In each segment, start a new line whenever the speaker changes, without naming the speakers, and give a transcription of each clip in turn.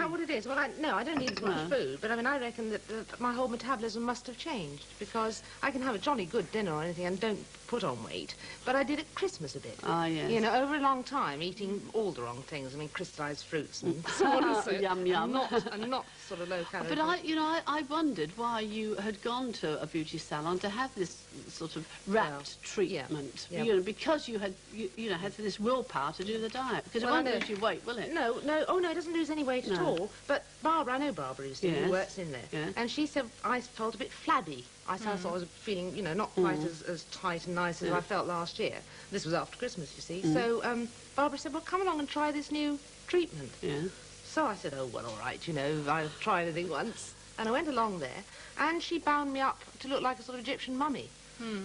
that what it is? Well, no, I don't eat as much food, but I mean, I reckon that my whole metabolism must have changed, because I can have a jolly good dinner or anything and don't put on weight, but I did at Christmas a bit.
Ah, yes.
You know, over a long time, eating all the wrong things. I mean, crystallised fruits and so on and so.
Yum, yum.
And not sort of low calorie.
But I wondered why you had gone to a beauty salon to have this sort of wrapped treatment.
Yeah.
You know, because you had had this willpower to do the diet. Because it won't lose you weight, will it?
No. Oh no, it doesn't lose any weight at all. But Barbara, I know Barbara who works in there, and she said I felt a bit flabby. I thought I was feeling, you know, not quite as tight and nice as I felt last year. This was after Christmas, you see. So Barbara said, well, come along and try this new treatment. Yeah. So I said, oh, well, all right, you know, I've tried anything once. And I went along there, and she bound me up to look like a sort of Egyptian mummy.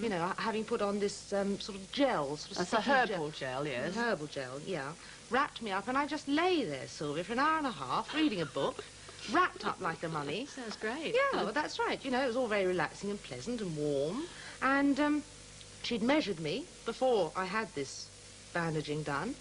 You know, having put on this sort of gel.
That's a herbal gel, yes.
Herbal gel, yeah. Wrapped me up, and I just lay there, Sylvia, for an hour and a half, reading a book, wrapped up like a mummy.
Sounds great.
Yeah, well, that's right. You know, it was all very relaxing and pleasant and warm. And she'd measured me before I had this bandaging done,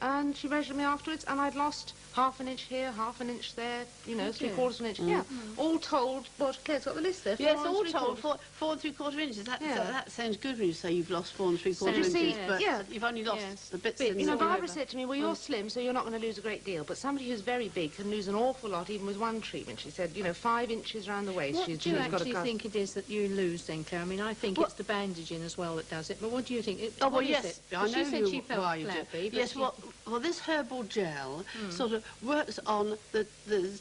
and she measured me afterwards, and I'd lost half an inch here, half an inch there, you know, 3/4 of an inch. Yeah, all told, well, Claire's got the list there.
Yes, all told, 4 3/4 inches. That sounds good when you say you've lost 4 3/4 inches, but you've only lost the bits.
You know, Barbara said to me, well, you're slim, so you're not going to lose a great deal, but somebody who's very big can lose an awful lot, even with one treatment. She said, you know, 5 inches around the waist.
What do you actually think it is that you lose then, Claire? I mean, I think it's the bandaging as well that does it, but what do you think?
Oh, well, yes, I know
she said she felt flabby.
Yes, well, this herbal gel sort of works on the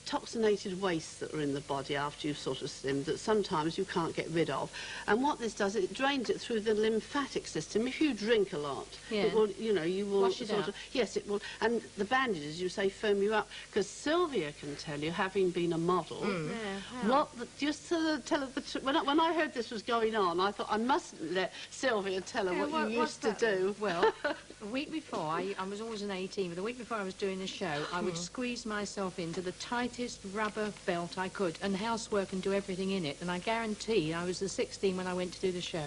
toxinated wastes that are in the body after you've sort of slimmed that sometimes you can't get rid of. And what this does, it drains it through the lymphatic system. If you drink a lot, it will, you know, you will
wash it
sort
out.
of... Yes, it will. And the bandages, you say, firm you up. Because Sylvia can tell you, having been a model, just to tell her the truth. When I heard this was going on, I thought I mustn't let Sylvia tell her what you used to do.
Well, a week before, I was always an 18, but the week before I was doing the show, I would squeeze myself into the tightest rubber belt I could and housework and do everything in it, and I guarantee I was the 16 when I went to do the show.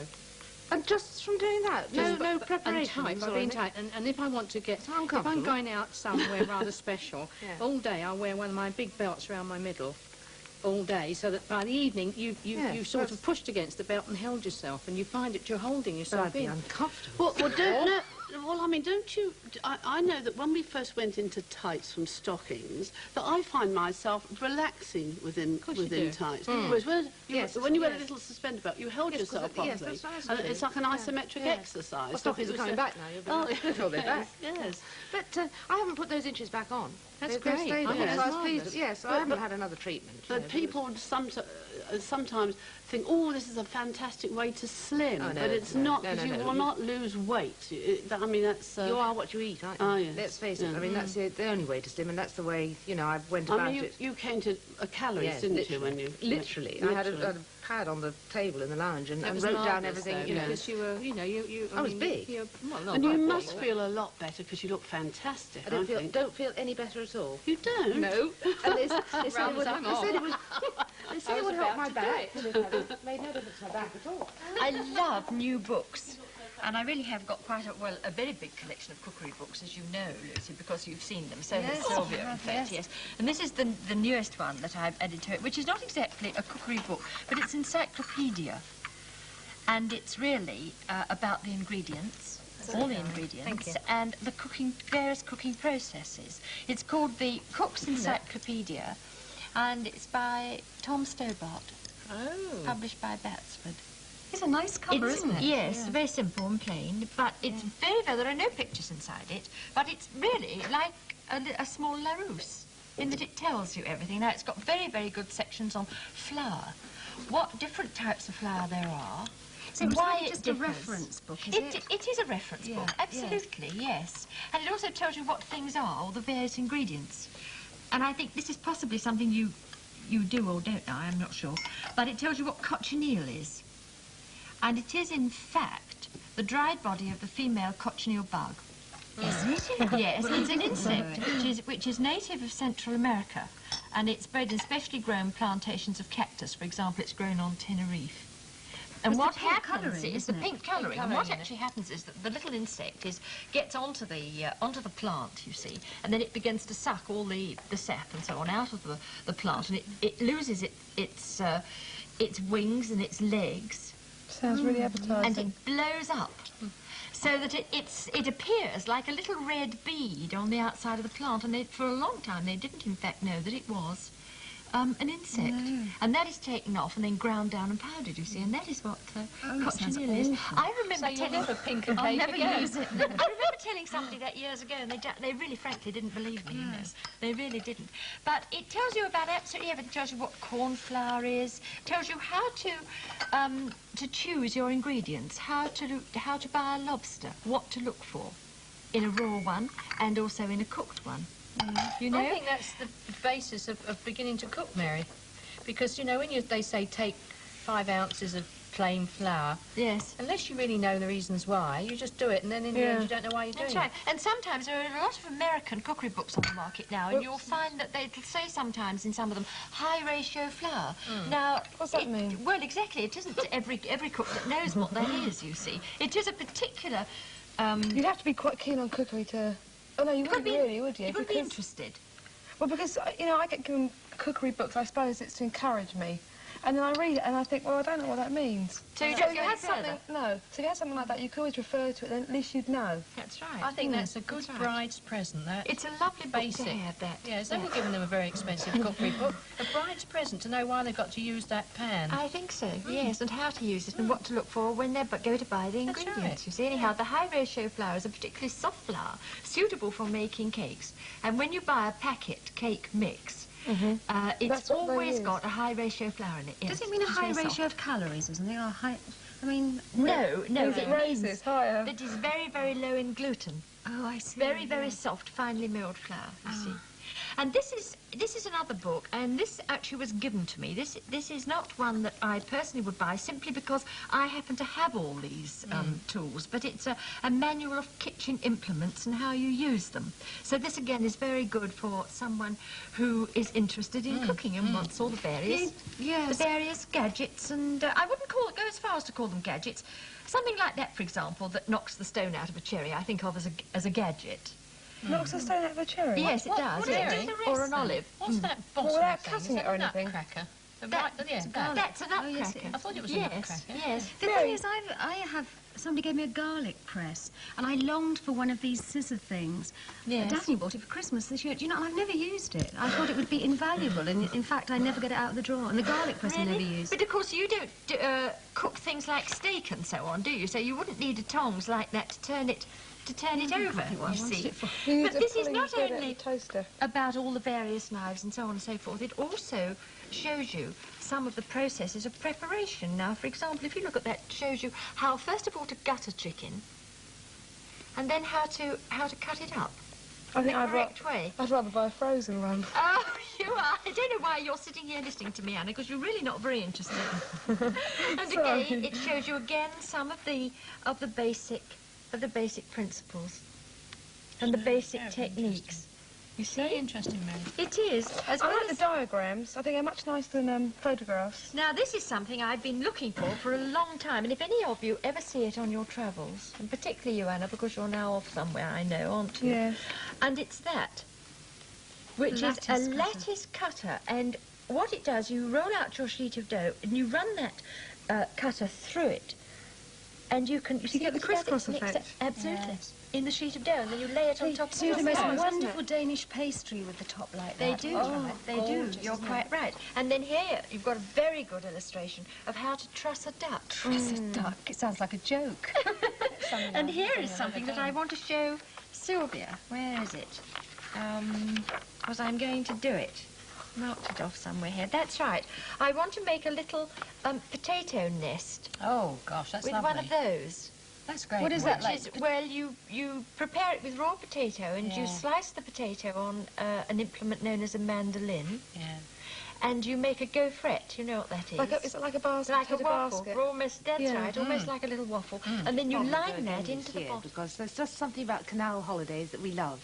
And just from doing that? No preparation?
I've been tight, and if I want to get... If I'm going out somewhere rather special, all day I'll wear one of my big belts around my middle all day, so that by the evening you sort of pushed against the belt and held yourself, and you find that you're holding yourself in.
Uncomfortable.
Well, I mean, don't you... I know that when we first went into tights from stockings, that I find myself relaxing within tights. Whereas when you wear a little suspender belt, you held yourself properly. And it's like an isometric exercise.
Well, stockings are coming back now. You'll be back.
Yes.
But I haven't put those inches back on.
That's great.
So I was pleased. Yes, I haven't had another treatment.
But people sometimes think, oh, this is a fantastic way to slim. But it's not, because you will not lose weight. I mean, that's...
You are what you eat, aren't you?
Oh, yes.
Let's face it. I mean, that's the only way to slim, and that's the way, you know, I went about it.
You counted calories, didn't you, when you...
Literally. I had a pad on the table in the lounge and wrote down everything, you know.
Because you were, you know,
I was big.
And you must feel a lot better, because you look fantastic, I think.
Don't feel any better at all.
You don't?
No. And they said it would help my back. It made no difference to my back at all.
I love new books. And I really have got quite a very big collection of cookery books, as you know, Lucy, because you've seen them. So has Sylvia, in fact, yes. And this is the newest one that I've added to it, which is not exactly a cookery book, but it's encyclopedia. And it's really about the ingredients, all the ingredients, and the various cooking processes. It's called the Cook's Encyclopedia, and it's by Tom Stobart, published by Batsford.
It's a nice cover, isn't it?
Yes, very simple and plain, but it's very, there are no pictures inside it, but it's really like a small Larousse, in that it tells you everything. Now, it's got very, very good sections on flour, what different types of flour there are,
so why it's just a reference book, is it?
It is a reference book, absolutely, yes. And it also tells you what things are, all the various ingredients. And I think this is possibly something you do or don't know, I'm not sure, but it tells you what cochineal is. And it is, in fact, the dried body of the female cochineal bug.
Is it?
Yes, it's an insect which is native of Central America, and it's bred in specially grown plantations of cactus. For example, it's grown on Tenerife. And what happens is the pink colouring. And what actually happens is that the little insect gets onto the plant, you see, and then it begins to suck all the sap and so on out of the plant, and it loses its wings and its legs.
Sounds really appetising.
And it blows up. So that it appears like a little red bead on the outside of the plant, and for a long time they didn't in fact know that it was an insect. No. And that is taken off and then ground down and powdered, you see, and that is what cochineal is. I remember
pink and I'll never use it.
I remember telling somebody that years ago, and they really frankly didn't believe me, you know. They really didn't. But it tells you about absolutely everything. It tells you what cornflour is, tells you how to choose your ingredients, how to buy a lobster, what to look for in a raw one and also in a cooked one. You know?
I think that's the basis of beginning to cook, Mary. Because, you know, when they say take 5 ounces of plain flour,
yes,
unless you really know the reasons why, you just do it, and then in the end you don't know why you're doing it.
Right. And sometimes there are a lot of American cookery books on the market now, and you'll find that they'll say sometimes in some of them high ratio flour. Now,
what's that mean?
Well, exactly. It isn't every cook that knows what that is, you see. It is a particular...
You'd have to be quite keen on cookery to... Oh, no, you wouldn't really, would you?
You wouldn't be interested.
Well, because, you know, I get given cookery books, I suppose it's to encourage me. And then I read it and I think, well, I don't know what that means.
So you don't
go any further? No. So if you had something like that, you could always refer to it, then at least you'd know.
That's right.
I think that's a good bride's present, that.
It's a lovely
basic.
book to have, that.
Yeah, so we're giving them a very expensive cookery book. A bride's present to know why they've got to use that pan.
I think so, yes, and how to use it and what to look for when they go to buy the ingredients, you see. Anyhow, the high ratio flour is a particularly soft flour, suitable for making cakes. And when you buy a packet cake mix, it's always got a high ratio flour in it. Yes.
Does it mean a high ratio of calories or something? Or high, I mean...
No, it
means higher.
That is very, very low in gluten.
Oh, I see.
Very, very soft, finely milled flour, you see. And this is another book, and this actually was given to me. This is not one that I personally would buy, simply because I happen to have all these tools, but it's a manual of kitchen implements and how you use them. So this, again, is very good for someone who is interested in cooking and wants all the various, gadgets, and I wouldn't go as far as to call them gadgets. Something like that, for example, that knocks the stone out of a cherry, I think of as a gadget.
Knocks the stone out of a cherry?
Yes, it does.
What does it do the rest
or an olive.
What's that bottom
without
thing?
cutting it or anything?
Nutcracker.
That's a nutcracker.
I thought it was a nutcracker.
Yes.
The thing is, somebody gave me a garlic press, and I longed for one of these scissor things.
Yes.
Daphne bought it for Christmas this year. Do you know, I've never used it. I thought it would be invaluable, and in fact, I never get it out of the drawer. And the garlic press I never used.
But of course, you don't cook things like steak and so on, do you? So you wouldn't need a tongs like that to turn it over, you see. But this is not only about all the various knives and so on and so forth. It also shows you some of the processes of preparation. Now, for example, if you look at that, it shows you how, first of all, to gut a chicken, and then how to cut it up.
I think
I'd
rather buy a frozen one.
Oh, you are. I don't know why you're sitting here listening to me, Anna, because you're really not very interested. And again, it shows you again some of the basic principles and the basic techniques. You see?
Very interesting, Mary.
It is.
I like the diagrams. I think they're much nicer than photographs.
Now, this is something I've been looking for a long time, and if any of you ever see it on your travels, and particularly you, Anna, because you're now off somewhere, I know, aren't you?
Yes.
And it's that, which is a lattice cutter, and what it does, you roll out your sheet of dough, and you run that cutter through it, and you see
get the crisscross effect.
Absolutely. Yes. In the sheet of dough, and then you lay it on top of
the most wonderful Danish pastry with the top like
that.
They do.
Oh, they do. You're quite right. And then here, you've got a very good illustration of how to truss a duck.
Truss a duck? It sounds like a joke.
And here is something that I want to show Sylvia. Where is it? Because I'm going to do it. Marked it off somewhere here. That's right. I want to make a little potato nest.
Oh, gosh, that's lovely.
With one of those.
That's great.
What is that like?
Well, you prepare it with raw potato, and you slice the potato on an implement known as a mandolin.
Yeah.
And you make a gaufrette. You know what that is?
Is it like a basket?
Like a waffle.
Basket?
Almost, that's right. Almost like a little waffle. And then you line that into the bottom.
Because there's just something about canal holidays that we love.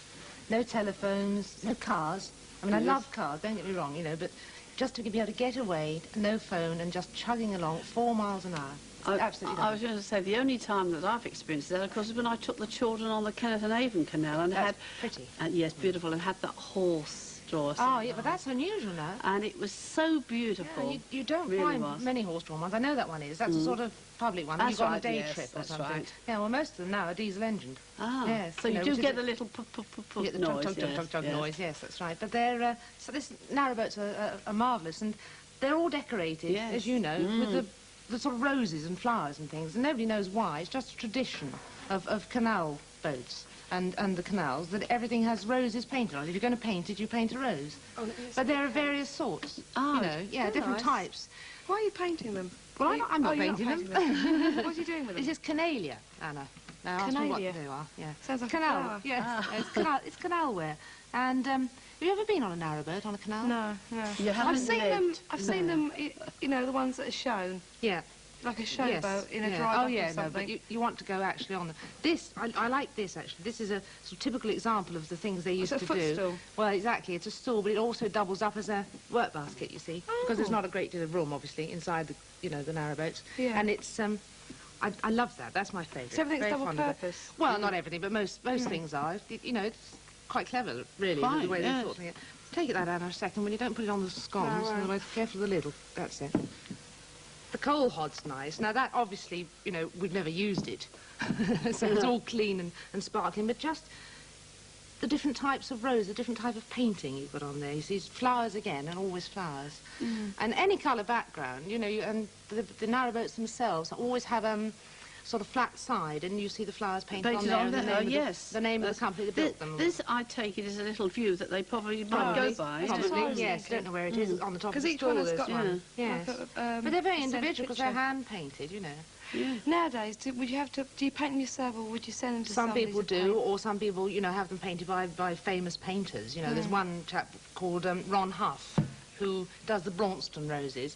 No telephones, no cars. I mean, I love cars, don't get me wrong, you know, but just to be able to get away, no phone, and just chugging along 4 miles an hour. absolutely
I was going to say, the only time that I've experienced that, of course, is when I took the children on the Kenneth and Avon Canal and
That's pretty.
And yes, beautiful, and had that horse draw us.
Oh, yeah, but that's unusual now.
And it was so beautiful.
Yeah, you don't
really
find many horse-drawn ones. I know that one is. That's a sort of public one.
That's
You've got on a
right,
day
yes,
trip or
that's
something.
right.
Yeah, well, most of them now are diesel-engined.
Ah,
yes,
so you
know,
do
which
get
is
the little puff
you get the
noise,
chug noise. Yes, that's right. But they're so this narrowboats are marvellous, and they're all decorated,
Yes.
as you know, with the sort of roses and flowers and things. And nobody knows why. It's just a tradition of canal boats and the canals that everything has roses painted on it. If you're going to paint it, you paint a rose.
Oh,
but there are various sorts.
Oh,
you know, yeah, different
nice.
types.
Why are you painting them?
Well, I'm not
you're
painting them.
what are you doing with them?
This is Canalia, Anna. Now, ask me what
Canalia?
they are. Yeah.
Sounds like a
canal.
flower.
Yes, it's canalware. And have you ever been on a narrowboat on a canal?
No.
You haven't
I've seen them.
lived.
I've seen them. You know, the ones that are shown,
Yeah.
like a
Yes.
showboat in a
Yeah.
dry dock
Oh yeah,
or something.
no, but you want to go actually on them. This, I like this actually. This is a sort of typical example of the things they used
It's
to
a
do.
footstool.
Well, exactly. It's a stool, but it also doubles up as a work basket. You see, because there's not a great deal of room, obviously, inside the the narrowboats.
Yeah.
And it's I love that. That's my favourite.
So everything's
Very
double
fond of it.
purpose?
Well, not everything, but most things are. It's quite clever, really,
Quite,
the way
yes.
they thought of it. Take it that, Anna, a second. When you don't put it on the scones,
No, I won't.
otherwise, careful of the lid. That's it. The coal hod's nice. Now, that obviously, we've never used it. So it's all clean and sparkling, but just the different types of rose, the different type of painting you've got on there. You see flowers again, and always flowers. And any colour background, and the narrowboats themselves always have sort of flat side, and you see the flowers painted on
Painted
there.
on
and
there,
the name of
yes.
the name of the company that built them.
This, I take it, is a little view that they probably might go by.
Probably, yes. Don't know where it is. It's on the top of
Because
the
each one
stool.
has
There's
got
one. Yes.
like
But they're very
a
individual because they're
picture.
hand-painted,
Nowadays, do you paint them yourself, or would you send them to
Some
somebody
people
to
do,
paint?
or some people, have them painted by famous painters. There's one chap called Ron Huff who does the Braunston roses.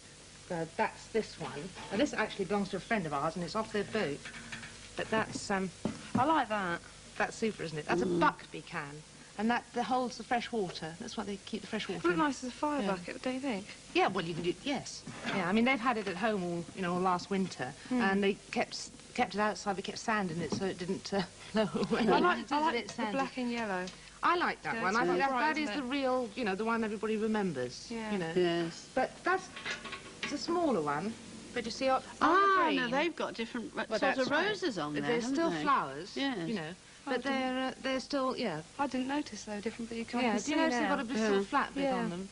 That's this one. And this actually belongs to a friend of ours, and it's off their boat. But that's
I like that.
That's super, isn't it? That's a buckbee can, and that holds the fresh water. That's why they keep the fresh water.
It would
in.
look nice as a fire bucket, don't you think?
Yeah, well, you can do. Yes. Yeah, I mean they've had it at home all last winter, and they kept it outside. We kept sand in it so it didn't blow away.
I like
It
the
sandy.
black and yellow.
I like that
Yeah,
one.
it's
I think
really bright,
that is
isn't
the
it?
real, the one everybody remembers.
Yeah.
Yes.
But it's a smaller one. But you see, on the green,
no, they've got different
well,
sorts
that's
of
right.
roses on there,
There's
haven't
still
they?
flowers,
Yes.
but they're still,
I didn't notice though different, but you can
Yeah, do
see
you notice they've
now.
got a bit sort of flat bit
Yeah.
on them?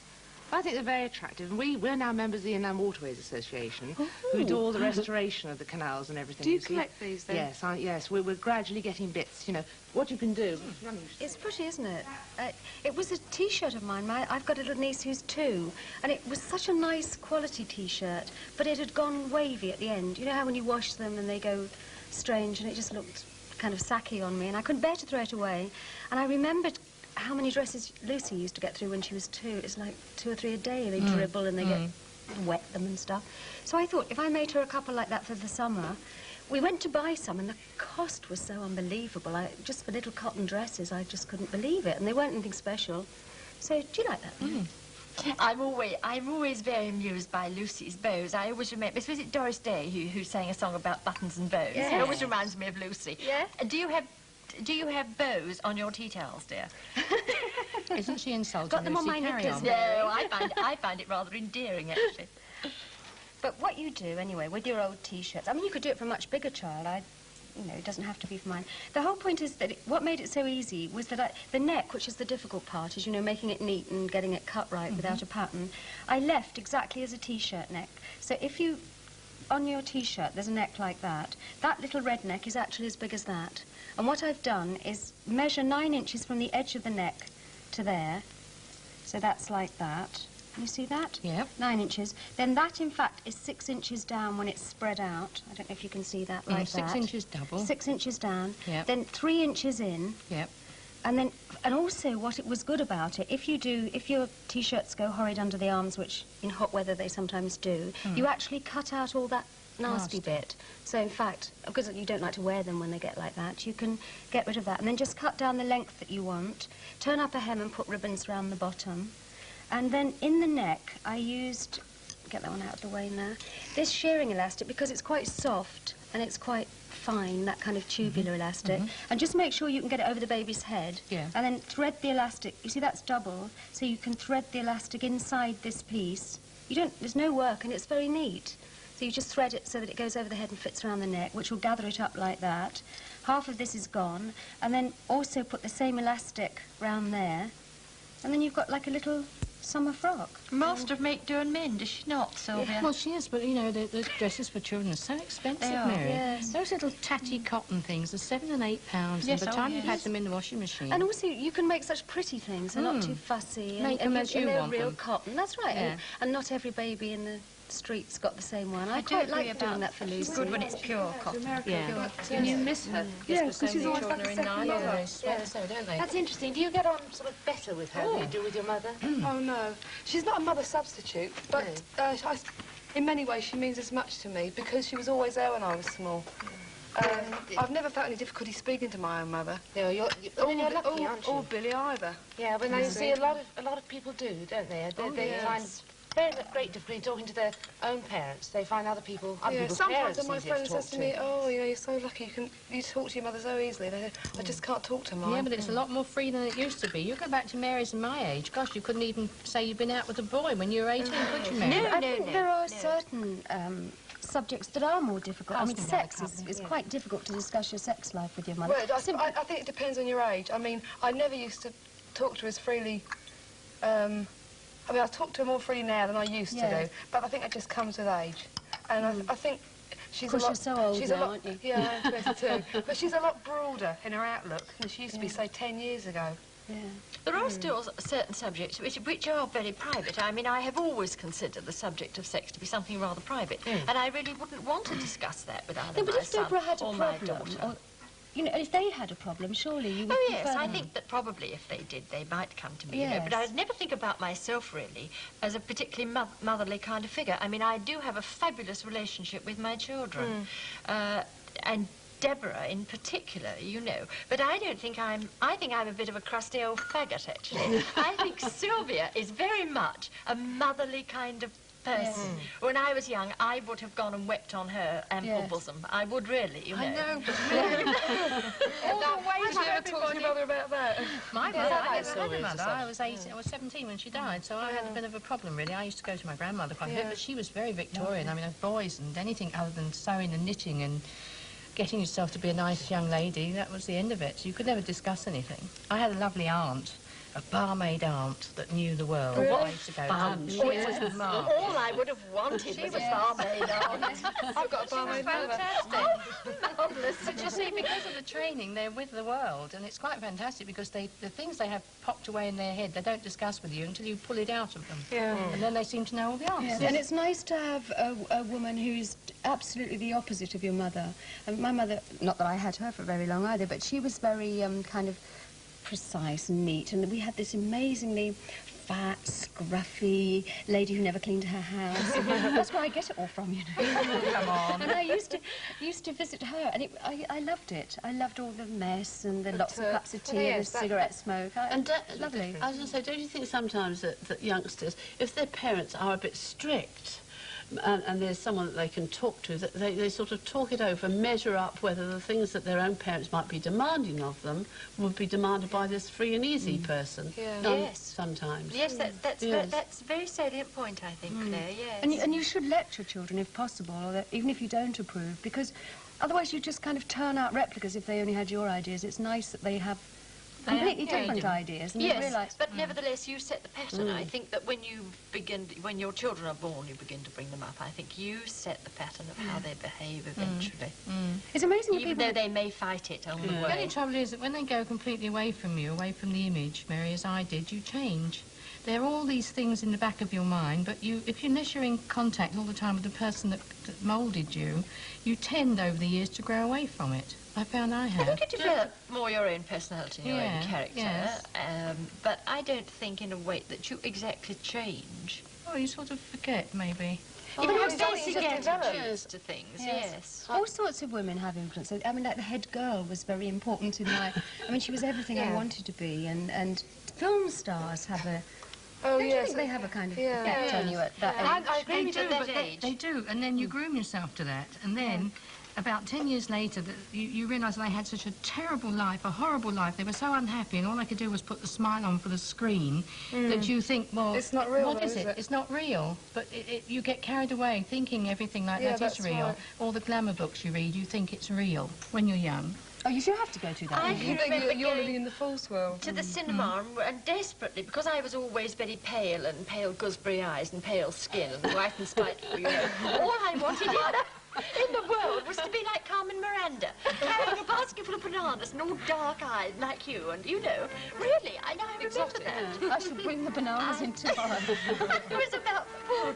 I think they're very attractive. And we're now members of the Inland Waterways Association, who do all the restoration of the canals and everything.
Do you
see.
collect these then?
Yes, yes. We're gradually getting bits. What you can do.
It's pretty, isn't it? It was a T-shirt of mine. I've got a little niece who's 2, and it was such a nice quality T-shirt, but it had gone wavy at the end. You know how when you wash them and they go strange, and it just looked kind of sacky on me, and I couldn't bear to throw it away. And I remembered how many dresses Lucy used to get through when she was 2. It's like 2 or 3 a day. They dribble and they get wet them and stuff. So I thought if I made her a couple like that for the summer, we went to buy some, and the cost was so unbelievable. Just for little cotton dresses, I just couldn't believe it, and they weren't anything special. So do you like that?
I'm always very amused by Lucy's bows. I always remember, was it Doris Day who sang a song about buttons and bows?
Yes.
It always reminds me of Lucy.
Yeah.
Do you have bows on your tea towels, dear?
Isn't she insulting
Got them on
Lucy?
my
Carry
knickers
on.
now.
No, I find it rather endearing, actually.
But what you do, anyway, with your old T-shirts, I mean, you could do it for a much bigger child. It doesn't have to be for mine. The whole point is that what made it so easy was that the neck, which is the difficult part, is, making it neat and getting it cut right without a pattern, I left exactly as a T-shirt neck. So if on your T-shirt, there's a neck like that, that little red neck is actually as big as that. And what I've done is measure 9 inches from the edge of the neck to there. So that's like that. Can you see that?
Yep.
9 inches. Then that, in fact, is 6 inches down when it's spread out. I don't know if you can see that like that.
6 inches double.
6 inches down.
Yep.
Then 3 inches in.
Yep.
And also what it was good about it, if your T-shirts go horrid under the arms, which in hot weather they sometimes do, you actually cut out all that nasty bit. So in fact, because you don't like to wear them when they get like that, you can get rid of that. And then just cut down the length that you want, turn up a hem and put ribbons around the bottom. And then in the neck, I used get that one out of the way now. This shearing elastic, because it's quite soft and it's quite fine, that kind of tubular elastic, and just make sure you can get it over the baby's head, and then thread the elastic. You see, that's double, so you can thread the elastic inside this piece. There's no work, and it's very neat. So you just thread it so that it goes over the head and fits around the neck, which will gather it up like that. Half of this is gone, and then also put the same elastic round there, and then you've got like a little summer frock.
Master of make, do and mend, does she not, Sylvia?
Well, she is, but, you know, the dresses for children are so expensive,
They are,
Mary.
yes.
Those little tatty cotton things are £7 and £8, and by the time you've had them in the washing machine...
And also, you can make such pretty things. They're not too fussy.
Make them as you
they're
want
real
them.
cotton. That's right.
Yeah.
And not every baby in the streets got the same one. I
do
quite
agree
like
about
doing that for Lucy.
It's good when it's pure cotton.
Yeah.
And you miss her.
Yeah, because she's always like a second mother.
They sweat so, don't they?
That's interesting. Do you get on sort of better with her than you do with your mother?
Oh, no. She's not a mother substitute, but in many ways she means as much to me because she was always there when I was small. I've never felt any difficulty speaking to my own mother.
Yeah, you're lucky, aren't you?
Or Billy either.
Yeah, but I see a lot of people do, don't they? They find very great difficulty talking to their own parents. They find other people's
Sometimes
parents
when my
easier
friend
to talk
says to me, "Oh, you know, you're so lucky. You talk to your mother so easily." They say, "I just can't talk to mine."
Yeah, but it's a lot more free than it used to be. You go back to Mary's and my age. Gosh, you couldn't even say you'd been out with a boy when you were 18, could you, Mary?
I think there are certain subjects that are more difficult. I mean, sex is quite difficult to discuss your sex life with your mother.
Well, I think it depends on your age. I mean, I never used to talk to her as freely. I mean, I talk to her more freely now than I used to do, but I think it just comes with age. And I think she's a lot...
You're so old now, aren't you?
Yeah, I'm 22. But she's a lot broader in her outlook than she used to be, say, 10 years ago.
Yeah.
There are still certain subjects which are very private. I mean, I have always considered the subject of sex to be something rather private, and I really wouldn't want to discuss that with either
But
my
if
son
Deborah had a
or my
problem,
daughter.
or, you know, if they had a problem, surely you would
Oh, yes,
prefer
I
them.
think that probably if they did, they might come to me, you know,
Yes.
but I'd never think about myself, really, as a particularly motherly kind of figure. I mean, I do have a fabulous relationship with my children, and Deborah in particular, you know, but I think I'm a bit of a crusty old faggot, actually. I think Sylvia is very much a motherly kind of person. When I was young, I would have gone and wept on her ample bosom. I would really, you know.
I know, but really. Did you ever talk to your mother about that?
My mother, I never had a mother. I was 17 when she died, so I had a bit of a problem, really. I used to go to my grandmother quite a bit, but she was very Victorian. I mean, boys and anything other than sewing and knitting and getting yourself to be a nice young lady, that was the end of it. So you could never discuss anything. I had a lovely aunt, a barmaid aunt that knew the world.
Really?
I used to go to. She was mum.
All I would have wanted was a barmaid aunt.
I've got a barmaid mother.
But you see, because of the training, they're with the world, and it's quite fantastic because the things they have popped away in their head, they don't discuss with you until you pull it out of them.
Yeah.
And then they seem to know all the answers.
And it's nice to have a woman who's absolutely the opposite of your mother. And my mother, not that I had her for very long either, but she was very kind of precise and neat, and we had this amazingly fat, scruffy lady who never cleaned her house. That's where I get it all from, you know.
Come on.
And I used to visit her, and I loved it. I loved all the mess and the lots of cups of tea and the cigarette smoke. Lovely.
I was going to say, don't you think sometimes that youngsters, if their parents are a bit strict, and there's someone that they can talk to, that they sort of talk it over, measure up whether the things that their own parents might be demanding of them would be demanded by this free and easy person.
Yeah.
Yes.
Sometimes.
Yes, that's a very salient point, I think, Claire, yes.
And you should lecture children if possible, or that, even if you don't approve, because otherwise you just kind of turn out replicas if they only had your ideas. It's nice that they have completely different ideas, and you realise...
but nevertheless, you set the pattern. I think that when your children are born, you begin to bring them up. I think you set the pattern of how they behave eventually.
It's amazing
Even though they may fight it on the
The
way.
only trouble is that when they go completely away from you, away from the image, Mary, as I did, you change. There are all these things in the back of your mind, but unless you're in contact all the time with the person that moulded you, you tend over the years to grow away from it. I found I have.
I think you develop more your own personality and your own character,
yes.
but I don't think in a way that you exactly change.
Oh, you sort of forget, maybe.
Even
no,
your
it's not, you
basic
just develop.
attitudes to things, yes.
All sorts of women have influence. I mean, like the head girl was very important in my... I mean, she was everything I wanted to be, and film stars have
Oh,
Don't you
yes.
think they have a kind of
Yeah.
effect on you at that age?
I agree with you.
They do, and then you groom yourself to that, and then about 10 years later, you realise they had such a terrible life, a horrible life. They were so unhappy, and all they could do was put the smile on for the screen that you think, well,
it's not real,
what is it? It's not real. But you get carried away thinking everything like that is real.
Right.
All the glamour books you read, you think it's real when you're young.
Oh, you do have to go through that.
I
You
remember
think you're
going
living in the false world.
to the cinema and desperately, because I was always very pale and pale gooseberry eyes and pale skin and white and spiteful, you know. All I wanted in the world was to be like Carmen Miranda, carrying a basket full of bananas and all dark-eyed like you, and, you know, really, I remember that.
I shall bring the bananas in tomorrow.
It was about 4.